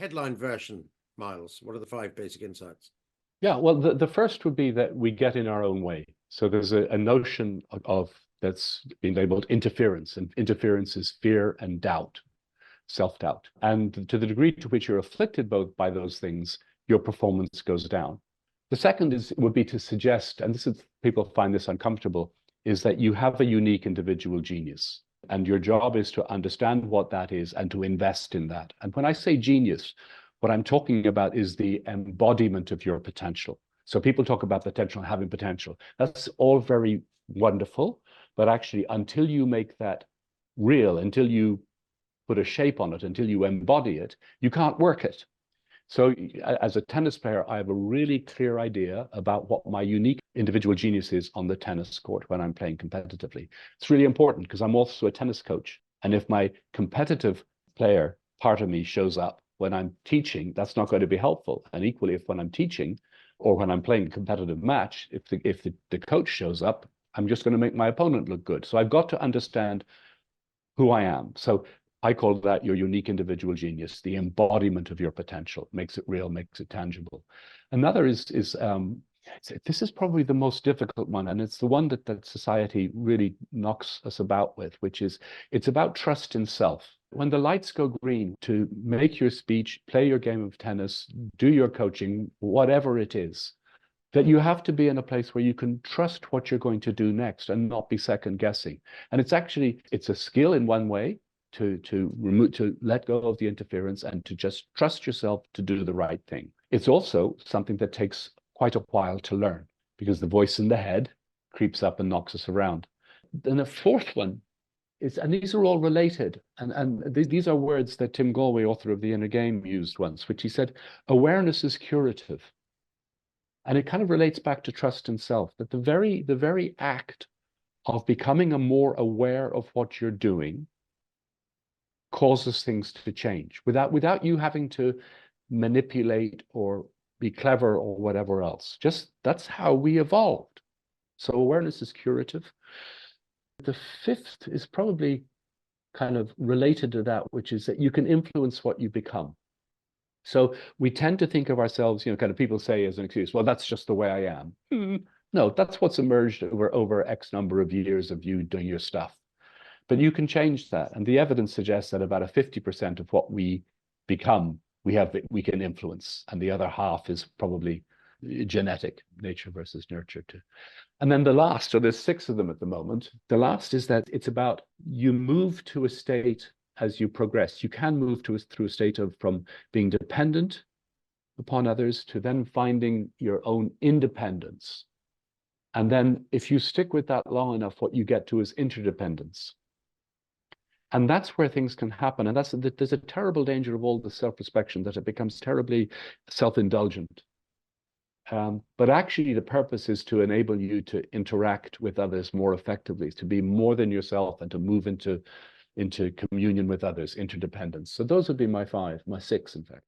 headline version, Myles? What are the 5 basic insights? Yeah, well, the first would be that we get in our own way. So there's a notion of that's been labeled interference, and interference is fear and doubt, self-doubt. And to the degree to which you're afflicted both by those things, your performance goes down. The second would be to suggest, and this is, people find this uncomfortable, is that you have a unique individual genius. And your job is to understand what that is and to invest in that. And when I say genius, what I'm talking about is the embodiment of your potential. So people talk about potential, having potential. That's all very wonderful, but actually until you make that real, until you put a shape on it, until you embody it, you can't work it. So as a tennis player, I have a really clear idea about what my unique individual genius is on the tennis court when I'm playing competitively. It's really important because I'm also a tennis coach. And if my competitive player part of me shows up when I'm teaching, that's not going to be helpful. And equally, if when I'm teaching or when I'm playing a competitive match, if the coach shows up, I'm just going to make my opponent look good. So I've got to understand who I am. So I call that your unique individual genius, the embodiment of your potential, makes it real, makes it tangible. Another is this is probably the most difficult one, and it's the one that society really knocks us about with, which is it's about trust in self. When the lights go green to make your speech, play your game of tennis, do your coaching, whatever it is, that you have to be in a place where you can trust what you're going to do next and not be second guessing. And it's a skill in one way to let go of the interference and to just trust yourself to do the right thing. It's also something that takes quite a while to learn because the voice in the head creeps up and knocks us around. Then the fourth one is, and these are all related, and these are words that Tim Galway, author of The Inner Game, used once, which he said, awareness is curative. And it kind of relates back to trust in self, that the very act of becoming more aware of what you're doing causes things to change without you having to manipulate or be clever or whatever else. Just that's how we evolved. So awareness is curative. The fifth is probably kind of related to that, which is that you can influence what you become. So we tend to think of ourselves, kind of people say as an excuse, well, that's just the way I am. No, that's what's emerged over X number of years of you doing your stuff. But you can change that. And the evidence suggests that about 50% of what we become, we can influence. And the other half is probably genetic, nature versus nurture too. And then the last, so there's 6 of them at the moment. The last is that it's about you move to a state as you progress. You can move through a state of from being dependent upon others to then finding your own independence. And then if you stick with that long enough, what you get to is interdependence. And that's where things can happen. And there's a terrible danger of all the self-prospection that it becomes terribly self-indulgent. But actually the purpose is to enable you to interact with others more effectively, to be more than yourself and to move into communion with others, interdependence. So those would be my 5, my 6, in fact.